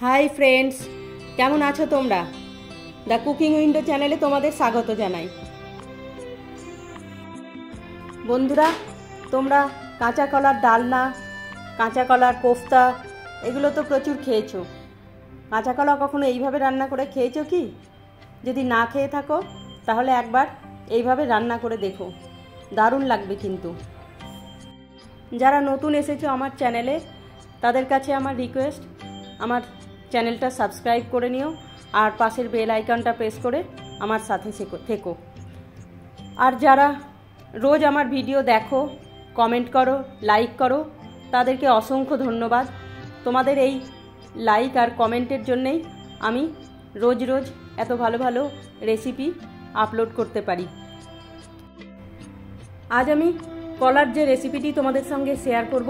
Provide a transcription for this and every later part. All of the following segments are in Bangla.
হাই ফ্রেন্ডস, কেমন আছো তোমরা? দ্য কুকিং উইন্ডো চ্যানেলে তোমাদের স্বাগত জানাই। বন্ধুরা, তোমরা কাঁচা কলার ডালনা, কাঁচা কলার কোফতা এগুলো তো প্রচুর খেয়েছো। কাঁচা কলা কখনো এইভাবে রান্না করে খেয়েছো কি? যদি না খেয়ে থাকো তাহলে একবার এইভাবে রান্না করে দেখো, দারুণ লাগবে কিন্তু। যারা নতুন এসেছো আমার চ্যানেলে, তাদের কাছে আমার রিকোয়েস্ট, আমার চ্যানেলটা সাবস্ক্রাইব করে নিও আর পাশের বেল আইকনটা প্রেস করে আমার সাথে থেকো। আর যারা রোজ আমার ভিডিও দেখো, কমেন্ট করো, লাইক করো, তাদেরকে অসংখ্য ধন্যবাদ। তোমাদের এই লাইক আর কমেন্টের জন্যেই আমি রোজ রোজ এত ভালো ভালো রেসিপি আপলোড করতে পারি। আজ আমি কলার যে রেসিপিটি তোমাদের সঙ্গে শেয়ার করব,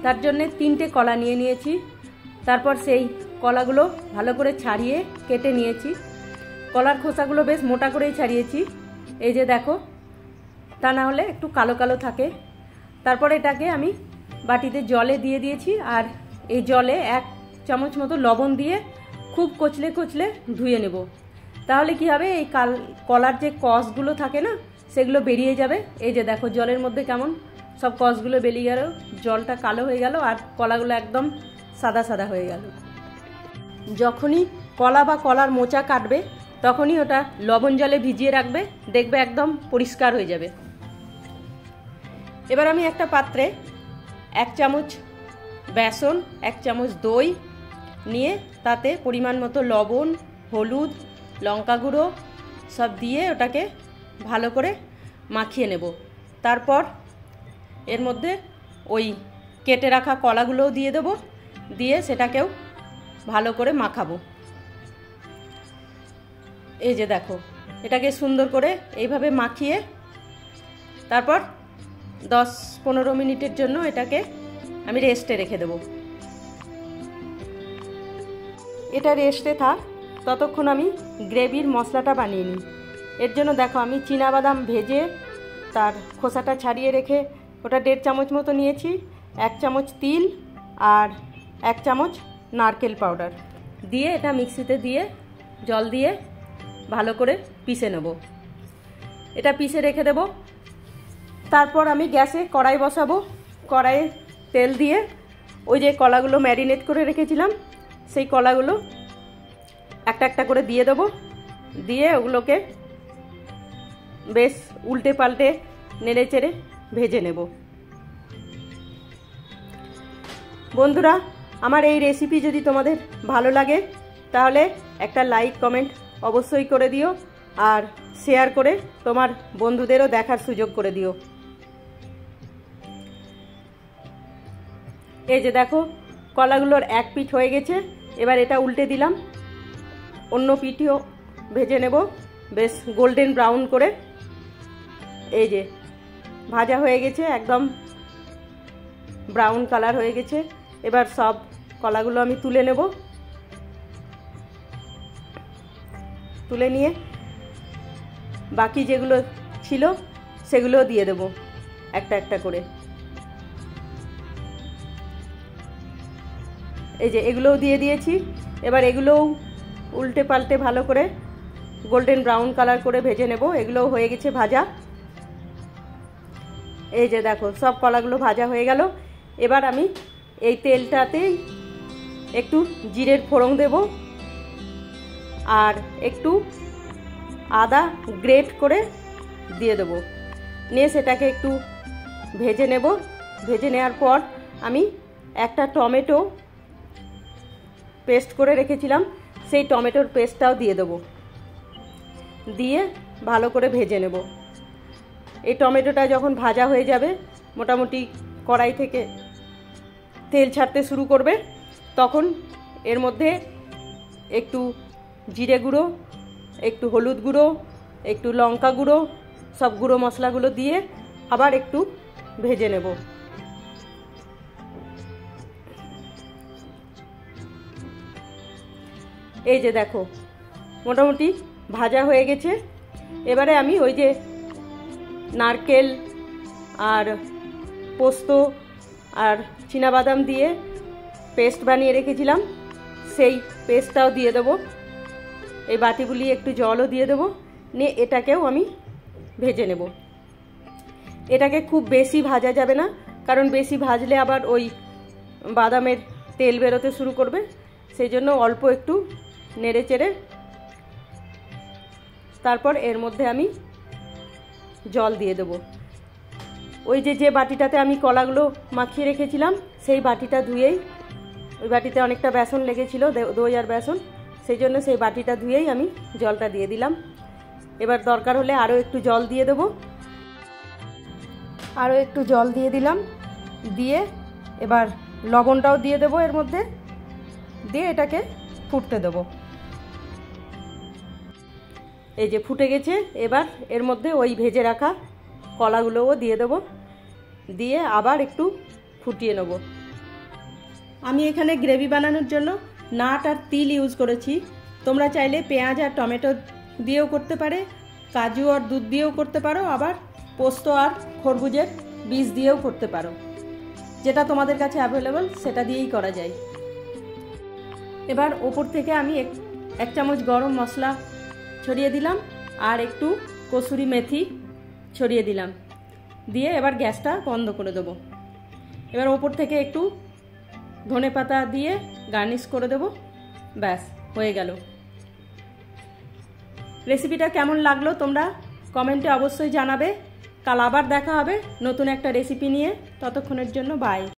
তার জন্যে 3টে কলা নিয়ে নিয়েছি। তারপর সেই কলাগুলো ভালো করে ছাড়িয়ে কেটে নিয়েছি। কলার খোসাগুলো বেশ মোটা করেই ছাড়িয়েছি, এই যে দেখো, তা না হলে একটু কালো কালো থাকে। তারপর এটাকে আমি বাটিতে জলে দিয়ে দিয়েছি, আর এই জলে 1 চামচ মতো লবণ দিয়ে খুব কচলে কচলে ধুয়ে নেব। তাহলে কি হবে, এই কলার যে কষগুলো থাকে না, সেগুলো বেরিয়ে যাবে। এই যে দেখো, জলের মধ্যে কেমন সব কষগুলো বেরিয়ে গেল, জলটা কালো হয়ে গেল আর কলাগুলো একদম সাদা সাদা হয়ে গেল। যখনই কলা বা কলার মোচা কাটবে তখনই ওটা লবণ জলে ভিজিয়ে রাখবে, দেখবে একদম পরিষ্কার হয়ে যাবে। এবার আমি একটা পাত্রে 1 চামচ বেসন, 1 চামচ দই নিয়ে তাতে পরিমাণ মতো লবণ, হলুদ, লঙ্কা গুঁড়ো সব দিয়ে ওটাকে ভালো করে মাখিয়ে নেব। তারপর এর মধ্যে ওই কেটে রাখা কলাগুলোও দিয়ে দেবো, দিয়ে সেটাকেও ভালো করে মাখাবো। এই যে দেখো, এটাকে সুন্দর করে এইভাবে মাখিয়ে তারপর 10-15 মিনিটের জন্য এটাকে আমি রেস্টে রেখে দেবো। এটা রেস্টে থাক, ততক্ষণ আমি গ্রেভির মশলাটা বানিয়ে নিই। এর জন্য দেখো, আমি চীনাবাদাম ভেজে তার খোসাটা ছাড়িয়ে রেখে ওটা 1.5 চামচ মতো নিয়েছি, 1 চামচ তিল আর 1 চামচ নারকেল পাউডার দিয়ে এটা মিক্সিতে দিয়ে জল দিয়ে ভালো করে পিষে নেব। এটা পিষে রেখে দেব। তারপর আমি গ্যাসে কড়াই বসাবো। কড়াইয়ে তেল দিয়ে ওই যে কলাগুলো ম্যারিনেট করে রেখেছিলাম, সেই কলাগুলো একটা একটা করে দিয়ে দেবো। দিয়ে ওগুলোকে বেশ উল্টে পাল্টে নেড়ে চেড়ে ভেজে নেব। বন্ধুরা, আমার এই রেসিপি যদি তোমাদের ভালো লাগে তাহলে একটা লাইক কমেন্ট অবশ্যই করে দিও, আর শেয়ার করে তোমার বন্ধুদেরও দেখার সুযোগ করে দিও। এই যে দেখো, কলাগুলোর 1 পিঠ হয়ে গেছে। এবার এটা উল্টে দিলাম, অন্য পিঠও ভেজে নেব বেশ গোল্ডেন ব্রাউন করে। এই যে ভাজা হয়ে গেছে, একদম ব্রাউন কালার হয়ে গেছে। এবার সব কলাগুলো আমি তুলে নেব। তুলে নিয়ে বাকি যেগুলো ছিল সেগুলোও দিয়ে দেব একটা একটা করে। এই যে এগুলোও দিয়ে দিয়েছি। এবার এগুলোও উল্টে পাল্টে ভালো করে গোল্ডেন ব্রাউন কালার করে ভেজে নেব। এগুলোও হয়ে গেছে ভাজা। এই যে দেখো, সব কলাগুলো ভাজা হয়ে গেল। এবার আমি এই তেলটাতেই একটু জিরের ফোড়ন দেব আর একটু আদা গ্রেট করে দিয়ে দেব। নিয়ে সেটাকে একটু ভেজে নেব। ভেজে নেওয়ার পর আমি একটা টমেটো পেস্ট করে রেখেছিলাম, সেই টমেটোর পেস্টটাও দিয়ে দেব। দিয়ে ভালো করে ভেজে নেব। এই টমেটোটা যখন ভাজা হয়ে যাবে, মোটামুটি কড়াই থেকে তেল ছাড়তে শুরু করবে, তখন এর মধ্যে একটু জিরে গুঁড়ো, একটু হলুদ গুঁড়ো, একটু লঙ্কা গুঁড়ো, সব গুঁড়ো মশলাগুলো দিয়ে আবার একটু ভেজে নেব। এই যে দেখো, মোটামুটি ভাজা হয়ে গেছে। এবারে আমি ওই যে নারকেল আর পোস্ত আর চীনাবাদাম দিয়ে পেস্ট বানিয়ে রেখেছিলাম সেই পেস্টটাও দিয়ে দেবো। এই বাটি বুলিয়ে একটু জলও দিয়ে দেবো, নিয়ে এটাকেও আমি ভেজে নেব। এটাকে খুব বেশি ভাজা যাবে না, কারণ বেশি ভাজলে আবার ওই বাদামের তেল বেরোতে শুরু করবে, সেই জন্য অল্প একটু নেড়ে চেড়ে তারপর এর মধ্যে আমি জল দিয়ে দেবো। ওই যে বাটিটাতে আমি কলাগুলো মাখিয়ে রেখেছিলাম সেই বাটিটা ধুয়েই, ওই বাটিতে অনেকটা বেসন লেগেছিল, দই আর বেসন, সেই জন্য সেই বাটিটা ধুয়েই আমি জলটা দিয়ে দিলাম। এবার দরকার হলে আরও একটু জল দিয়ে দেবো। আরও একটু জল দিয়ে দিলাম, দিয়ে এবার লবণটাও দিয়ে দেবো এর মধ্যে, দিয়ে এটাকে ফুটতে দেবো। এই যে ফুটে গেছে, এবার এর মধ্যে ওই ভেজে রাখা কলাগুলোও দিয়ে দেবো, দিয়ে আবার একটু ফুটিয়ে নেব। আমি এখানে গ্রেভি বানানোর জন্য নাট আর তিল ইউজ করেছি। তোমরা চাইলে পেঁয়াজ আর টমেটো দিয়েও করতে পারে, কাজু আর দুধ দিয়েও করতে পারো, আবার পোস্ত আর খরবুজের বীজ দিয়েও করতে পারো। যেটা তোমাদের কাছে অ্যাভেলেবল সেটা দিয়েই করা যায়। এবার ওপর থেকে আমি এক চামচ গরম মশলা ছড়িয়ে দিলাম আর একটু কসুরি মেথি ছড়িয়ে দিলাম, দিয়ে এবার গ্যাসটা বন্ধ করে দেবো। এবার ওপর থেকে একটু ধনেপাতা দিয়ে গার্নিশ করে দেবো, ব্যাস হয়ে গেল। রেসিপিটা কেমন লাগলো তোমরা কমেন্টে অবশ্যই জানাবে। কাল আবার দেখা হবে নতুন একটা রেসিপি নিয়ে, ততক্ষণের জন্য বাই।